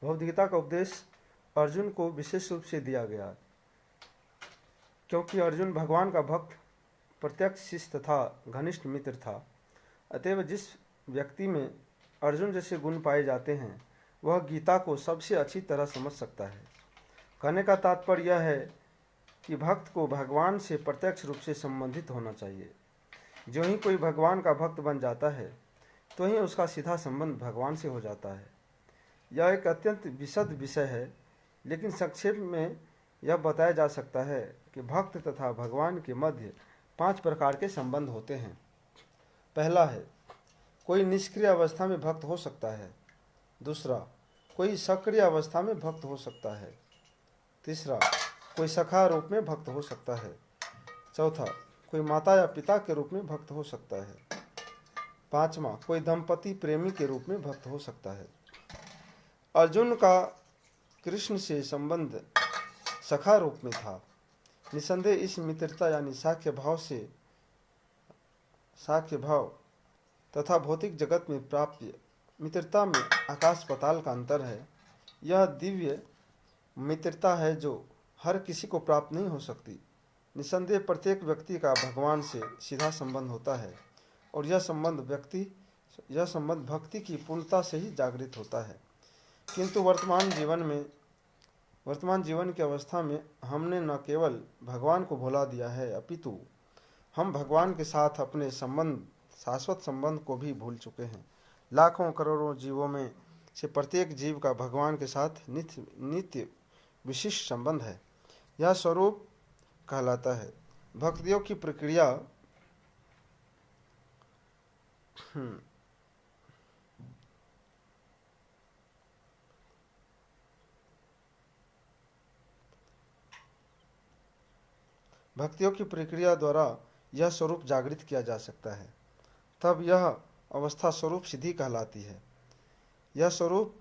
भगवद्गीता का उपदेश अर्जुन को विशेष रूप से दिया गया, क्योंकि अर्जुन भगवान का भक्त, प्रत्यक्ष शिष्य तथा घनिष्ठ मित्र था। अतएव जिस व्यक्ति में अर्जुन जैसे गुण पाए जाते हैं वह गीता को सबसे अच्छी तरह समझ सकता है। कहने का तात्पर्य यह है कि भक्त को भगवान से प्रत्यक्ष रूप से संबंधित होना चाहिए। जो ही कोई भगवान का भक्त बन जाता है तो ही उसका सीधा संबंध भगवान से हो जाता है। यह एक अत्यंत विशद विषय है, लेकिन संक्षेप में यह बताया जा सकता है कि भक्त तथा भगवान के मध्य 5 प्रकार के संबंध होते हैं। पहला है, कोई निष्क्रिय अवस्था में भक्त हो सकता है। दूसरा, कोई सक्रिय अवस्था में भक्त हो सकता है। तीसरा, कोई सखा रूप में भक्त हो सकता है। चौथा, कोई माता या पिता के रूप में भक्त हो सकता है। पांचवा, कोई दंपति प्रेमी के रूप में भक्त हो सकता है। अर्जुन का कृष्ण से संबंध सखा रूप में था। निसंदेह इस मित्रता यानी साख्य भाव तथा भौतिक जगत में प्राप्त मित्रता में आकाश पाताल का अंतर है। यह दिव्य मित्रता है जो हर किसी को प्राप्त नहीं हो सकती। निसंदेह प्रत्येक व्यक्ति का भगवान से सीधा संबंध होता है और यह संबंध भक्ति की पूर्णता से ही जागृत होता है। किंतु वर्तमान जीवन की अवस्था में हमने न केवल भगवान को भुला दिया है, अपितु हम भगवान के साथ अपने शाश्वत संबंध को भी भूल चुके हैं। लाखों करोड़ों जीवों में से प्रत्येक जीव का भगवान के साथ नित्य विशिष्ट संबंध है। यह स्वरूप कहलाता है। भक्तियों की प्रक्रिया द्वारा यह स्वरूप जागृत किया जा सकता है। तब यह अवस्था स्वरूप सिद्धि कहलाती है। यह स्वरूप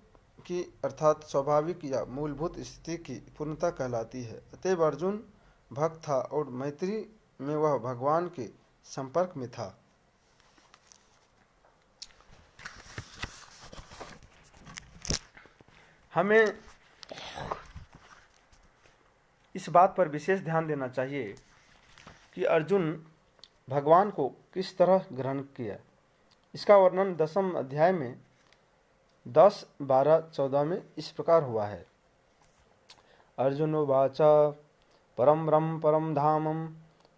की अर्थात स्वाभाविक या मूलभूत स्थिति की पूर्णता कहलाती है। अतएव अर्जुन भक्त था और मैत्री में वह भगवान के संपर्क में था। हमें इस बात पर विशेष ध्यान देना चाहिए कि अर्जुन भगवान को किस तरह ग्रहण किया। इसका वर्णन 10वें अध्याय में 10, 12, 14 में इस प्रकार हुआ है। अर्जुन उवाच परम ब्रह्म परम धामम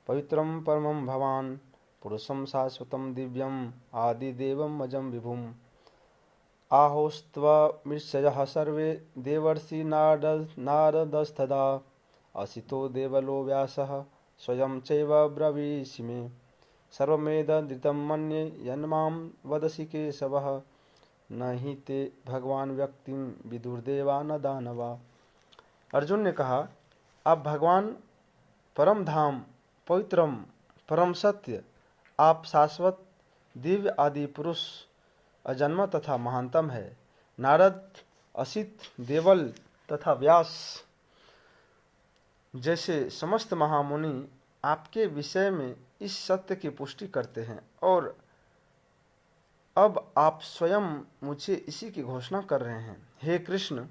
पवित्रम परमं भवान पुरुषं शाश्वतं दिव्यम आदिदेवम् अजं विभुम् आहोस्त्वमृषयः सर्वे देवर्षि नारदस्तदा असितो देवलो व्यासः स्वयं चैव ब्रवीषि मे सर्वमेतदृतं मन्ये यन्मां वदसि केशवः न हि ते भगवान व्यक्तिं विदुर्देवा न दानवा। अर्जुन ने कहा, आप भगवान परम धाम पवित्रम परम सत्य, आप शाश्वत दिव्य आदि पुरुष अजन्मा तथा महानतम है। नारद, असित, देवल तथा व्यास जैसे समस्त महामुनि आपके विषय में इस सत्य की पुष्टि करते हैं और अब आप स्वयं मुझे इसी की घोषणा कर रहे हैं। हे कृष्ण,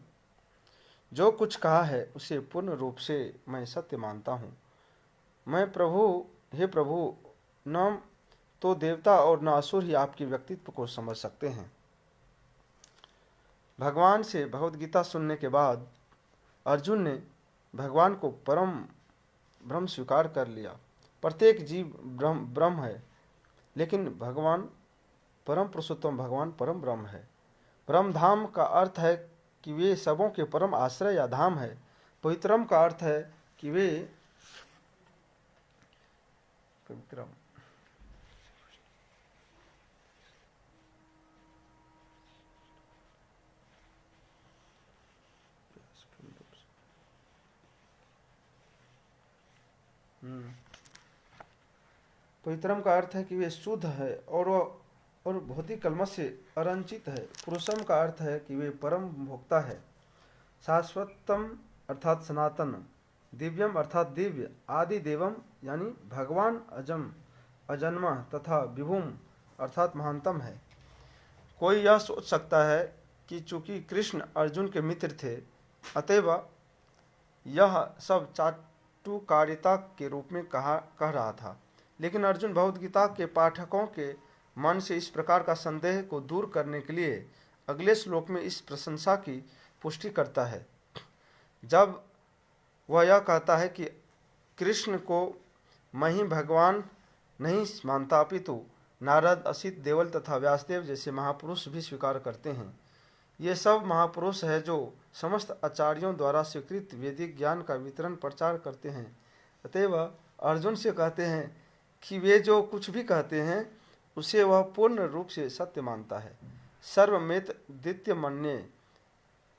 जो कुछ कहा है उसे पूर्ण रूप से मैं सत्य मानता हूँ। हे प्रभु, न तो देवता और न असुर ही आपके व्यक्तित्व को समझ सकते हैं। भगवान से भगवद्गीता सुनने के बाद अर्जुन ने भगवान को परम ब्रह्म स्वीकार कर लिया। प्रत्येक जीव ब्रह्म है, लेकिन भगवान परम पुरुषोत्तम भगवान परम ब्रह्म है। परम धाम का अर्थ है कि वे सबों के परम आश्रय या धाम है। पवित्रम का अर्थ है कि वे पवित्रम पवित्रम का अर्थ है कि वे शुद्ध है और भौतिक कलमश से अरंचित है। पुरुषम का अर्थ है कि वे परम भोक्ता है। शाश्वतम अर्थात सनातन, दिव्यम अर्थात दिव्य, आदि देवम यानी भगवान अजन्मा तथा विभुम अर्थात महानतम है। कोई यह सोच सकता है कि चूंकि कृष्ण अर्जुन के मित्र थे, अतएव यह सब चाटुकारिता के रूप में कह रहा था। लेकिन अर्जुन भगवद गीता के पाठकों के मन से इस प्रकार का संदेह को दूर करने के लिए अगले श्लोक में इस प्रशंसा की पुष्टि करता है, जब वह यह कहता है कि कृष्ण को मैं ही भगवान नहीं मानता, अपितु नारद, असित, देवल तथा व्यासदेव जैसे महापुरुष भी स्वीकार करते हैं। ये सब महापुरुष है जो समस्त आचार्यों द्वारा स्वीकृत वैदिक ज्ञान का वितरण प्रचार करते हैं। अतएव अर्जुन से कहते हैं कि वे जो कुछ भी कहते हैं उसे वह पूर्ण रूप से सत्य मानता है। सर्वमेत द्वितीय मन्ये,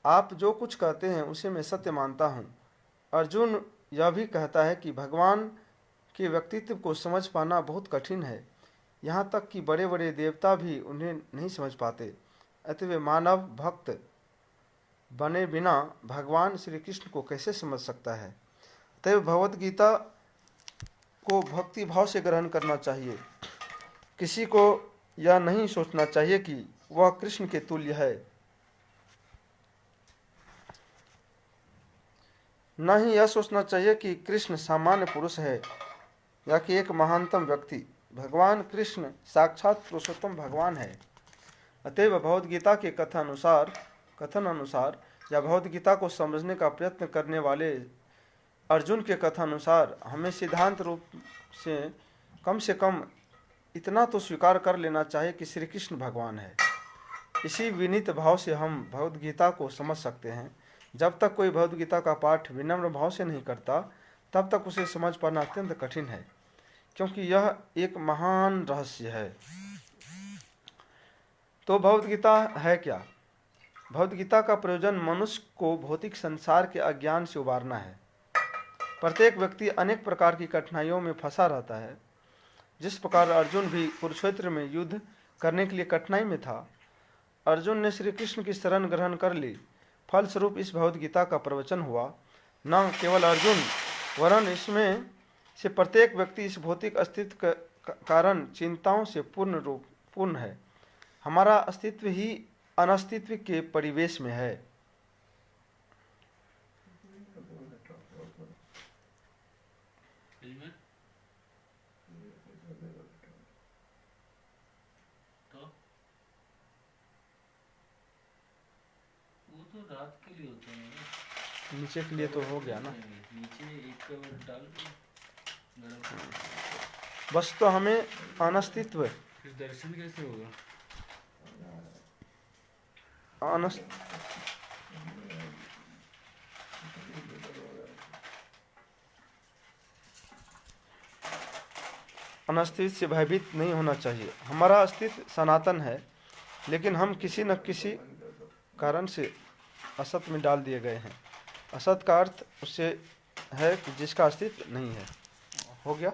आप जो कुछ कहते हैं उसे मैं सत्य मानता हूँ। अर्जुन यह भी कहता है कि भगवान के व्यक्तित्व को समझ पाना बहुत कठिन है, यहाँ तक कि बड़े बड़े देवता भी उन्हें नहीं समझ पाते। अतः मानव भक्त बने बिना भगवान श्री कृष्ण को कैसे समझ सकता है। अतः भगवद गीता को भक्ति भाव से ग्रहण करना चाहिए। किसी को यह नहीं सोचना चाहिए कि वह कृष्ण के तुल्य है, न ही यह सोचना चाहिए कि कृष्ण सामान्य पुरुष है या कि एक महानतम व्यक्ति। भगवान कृष्ण साक्षात पुरुषोत्तम भगवान है। अतएव भगवद गीता के कथन अनुसार या भगवद गीता को समझने का प्रयत्न करने वाले अर्जुन के कथन अनुसार हमें सिद्धांत रूप से कम इतना तो स्वीकार कर लेना चाहिए कि श्री कृष्ण भगवान है। इसी विनीत भाव से हम भगवद गीता को समझ सकते हैं। जब तक कोई भगवद गीता का पाठ विनम्र भाव से नहीं करता, तब तक उसे समझ पाना अत्यंत कठिन है, क्योंकि यह एक महान रहस्य है। तो भगवद गीता है क्या? भगवद गीता का प्रयोजन मनुष्य को भौतिक संसार के अज्ञान से उबारना है। प्रत्येक व्यक्ति अनेक प्रकार की कठिनाइयों में फंसा रहता है। जिस प्रकार अर्जुन भी कुरुक्षेत्र में युद्ध करने के लिए कठिनाई में था, अर्जुन ने श्री कृष्ण की शरण ग्रहण कर ली। फलस्वरूप इस भगवद गीता का प्रवचन हुआ। न केवल अर्जुन, वरन इसमें से प्रत्येक व्यक्ति इस भौतिक अस्तित्व के कारण चिंताओं से पूर्ण है। हमारा अस्तित्व ही अनस्तित्व के परिवेश में है। तो रात के लिए होता है, नीचे के लिए तो हो गया ना। नीचे एक कवर डाल बस तो हमें अनस्तित्व, फिर दर्शन कैसे होगा? अनस्तित्व से भयभीत नहीं होना चाहिए। हमारा अस्तित्व सनातन है, लेकिन हम किसी न किसी कारण से असत में डाल दिए गए हैं। असत का अर्थ उससे है कि जिसका अस्तित्व नहीं है। हो गया?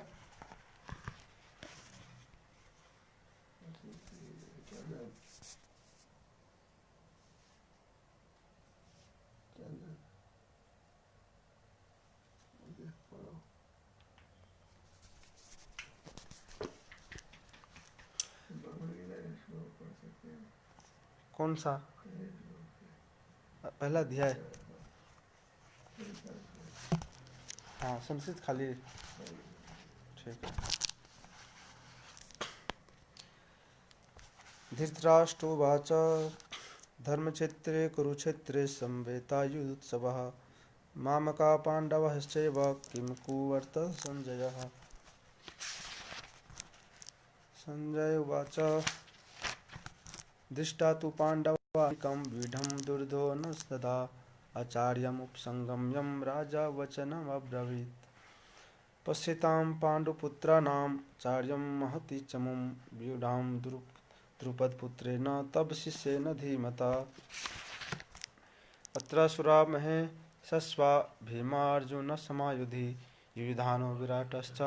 कौन सा? पहला अध्याय। हाँ, संस्कृत खाली। ठीक है। धृतराष्ट्रोवाच धर्मक्षेत्रे कुरुक्षेत्रे संवेतायुत्सवः मामका पाण्डवश्चैव किं कुर्वत संजयः। संजय उवाच दृष्टा तु पाण्डवानिकं व्यूढं दुर्योधनस्तदा आचार्यमुपसंगम्यं राजा वचनमब्रवीत्। पश्यतां पाण्डुपुत्राणां चार्यं महति चमुं व्यूढां द्रुपदपुत्रेण तव शिष्येन धीमता। अत्रासुरा महे सस्वा भीमार्जुन समायुधि युधानो विराटश्च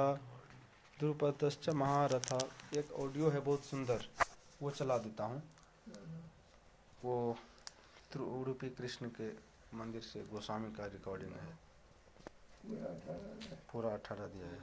द्रुपदश्च महारथा। एक ऑडियो है बहुत सुंदर, वो चला देता हूँ। वो उडुपी कृष्ण के मंदिर से गोस्वामी का रिकॉर्डिंग है, पूरा 18 दिया है।